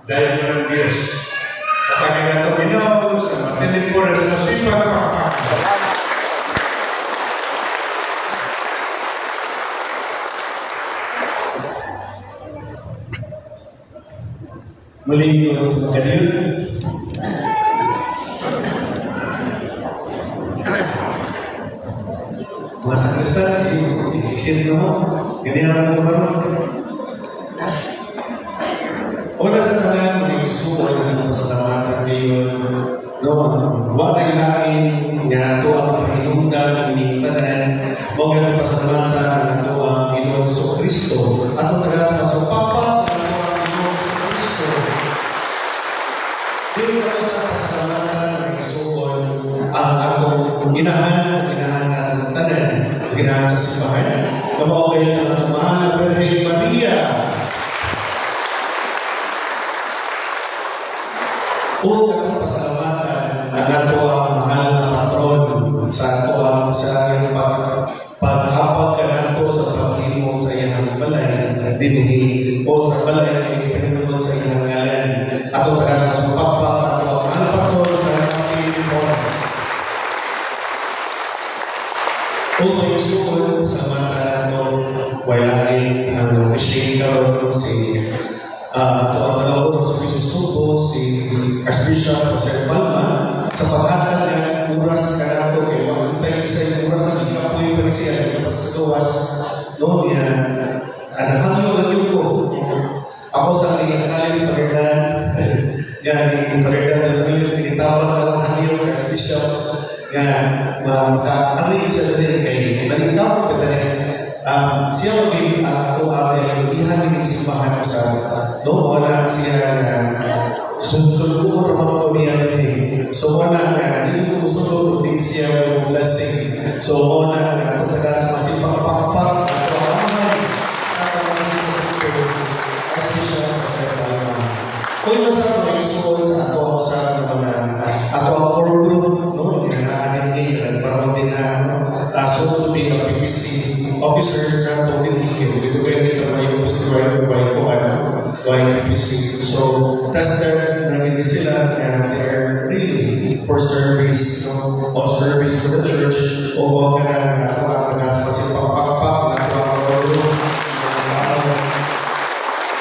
dahil mo ng Diyos. Kapag na ito Pinoy, sa matinig po na sa masipag pakpak. Muli ko sa material. Mga sakristan, isin mo, ganyan mo ba? Una sa tanan, may gusto ng pasalamatan ngayon. Huwag na ilain nga ito ang pahinundan ng tanan. Huwag na pasalamatan na ito ang Pinoong Kristo. At ang tagas masupapa na ito ang Pinoong Kristo. Dito na sa pasalamatan ng isuon ang atong ginahan natin tanan. Ginahan sa simbahan. Kamao kayo ng atong mahal na Birhen Maria. Kung katong pasalamatan ang ato ang mahal na patron sa ato ang sa iyong pag-apag ka nato sa paghimo sa iyang balay dinhi o sa balay na ikihinunod sa iyang ngalan. Ato tagas sa pagpapag ato ang mahal na patron sa ating oras. Kung may suod sa mata nato, wala ay ang wishing karon si ato ang talawag sa Pisusubo, si Archbishop Jose Palma, sa paghatag ng oras ka nato, kaya magutay ko sa iyong oras na ikapoy pa rin siya, ito sa tuwas, no, yan, naghangyo lang yun ko. Ako sa aking analysis pagkagan, yan, yung pagkagan sa aking tinitawag na lang hangyo kay Archbishop, yan, maka-analysis siya din kay Talingkap, siya maging ato ay ihanin ng simbahan ko sa no, wala siya na sunod ko naman ko niya so wala na, hindi ko gusto din siya yung blessing. So wala na, ito taga sa masipag-pakpak ato aman Archbishop Jose Palma. Kung masarap na gusto sa ato sa mga ato ang core group, no, yung naanin niya, nagparang din na so to be a PPC officers na ito din ikin. Dito kayo dito ba yung festival ko YPPC. So, tested na hindi sila and they are really for service, no? Of service for the church o huwag ka na ako ang pagpapakpak na ito ang oro.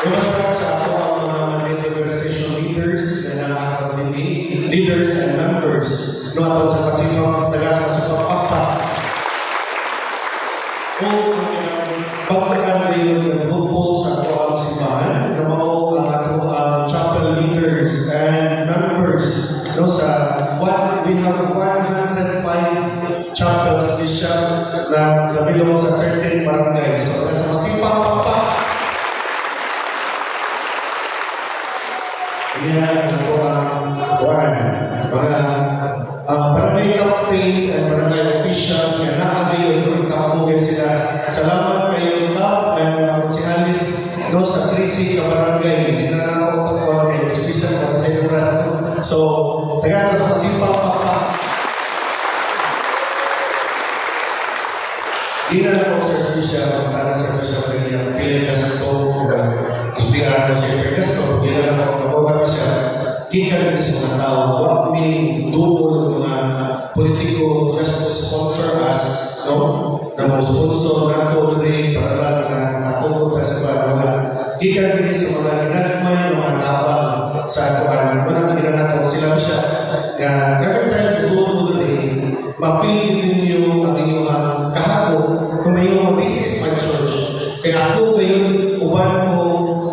Basta sa ako ang mga organization leaders na nakakapili, leaders and members no ato sa kasino tagas sa pagpapakpak. Kung pagpakaan yung nag-grupo sa ato ang simbahan, kamao ang ato ang chapel leaders and members. No, we have 105 chapels bishop na nabilong sa 13 barangay. So, sa masipag-pakpak. Yan ito ang mga barangay campaigns and barangay officials na nakagayon kung itakapugin sila. Salamat kayo Kap and konsihalis no, sa krisi ka barangay. Hindi na nakakotapon kayo. Sufficient para sa inyong oras. So, taga sa masipag-pakpak. Di na lang ako sa Archbishop, para sa Archbishop ng Piling Gasto, Ispiran ko sa Gasto, di na lang ako kapag siya. Di ka lang sa mga tao, huwag may dumo ng mga politiko just to sponsor us, no? Na mga sponsor na ito rin para lang na nakukuta sa mga di ka lang sa mga ginagmay ng mga tabang sa atuan. Kung ang ginanato sila siya, na every time gusto rin, ma-feel ninyo ang inyong kahapon kung may yung business my church. Kaya ako ngayon, uban ko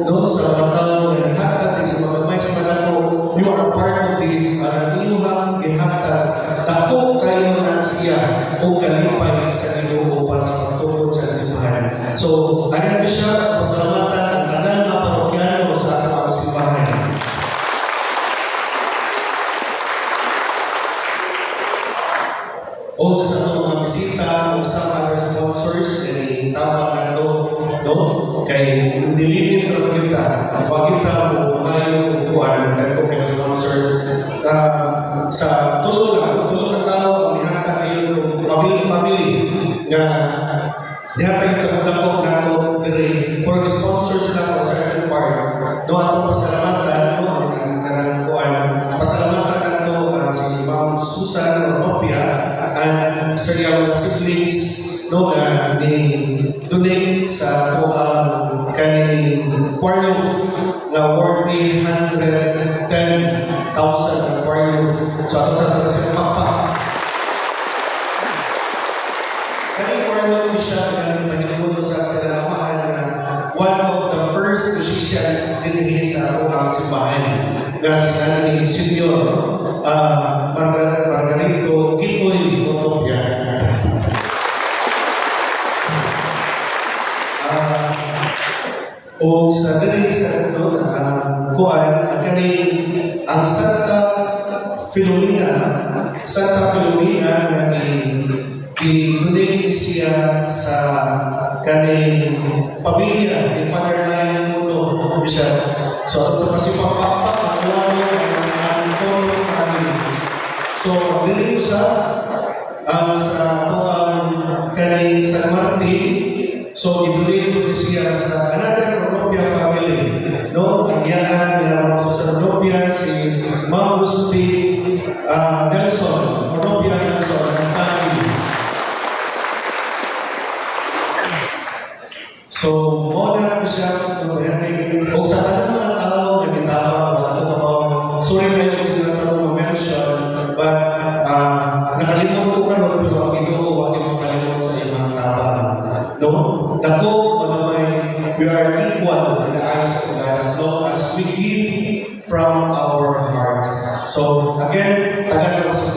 no, sa mga tao na naghatag sa mga may sa mga ko, you are part of this, inyong ihatag. Tako kayo na siya o kalipay sa inyong para sa pagtukod sa simbahan. So, ayan siya, pasalamatan ang tanan na parokyano sa ating simbahan. no nga ni donate sa tuang kaning choir nga worthy 110,000 na choir. So ato sa kasi papa. Kaning choir siya kaning pagigulo sa sinalamaan na one of the first musicians din sa tuang simbahan nga sinabi ni Senior Margarito Kikoy Otopia. O sa dali sa kuan ang kaning ang Santa Filomena nga i-donate siya sa kaning pamilya ni Father Lion Muno siya. So ito kasi papapak so, dito sa kanay San Martin, so ibulin ko siya sa another Rodopia family. No? Ang yan sa San Rodopia, si Ma'am Gusti Nelson, Rodopia Nelson, ang family. So, muna ko siya, o sa tanong mga tao, nagitama, wala ko naman, sorry kayo kung natanong ma-mention, but nakalimot ko karon pero ang Ginoo wa gyud makalimot sa imong trabaho. No? Dako we are equal in the eyes of God as long as we give from our heart. So again, tagal ko sa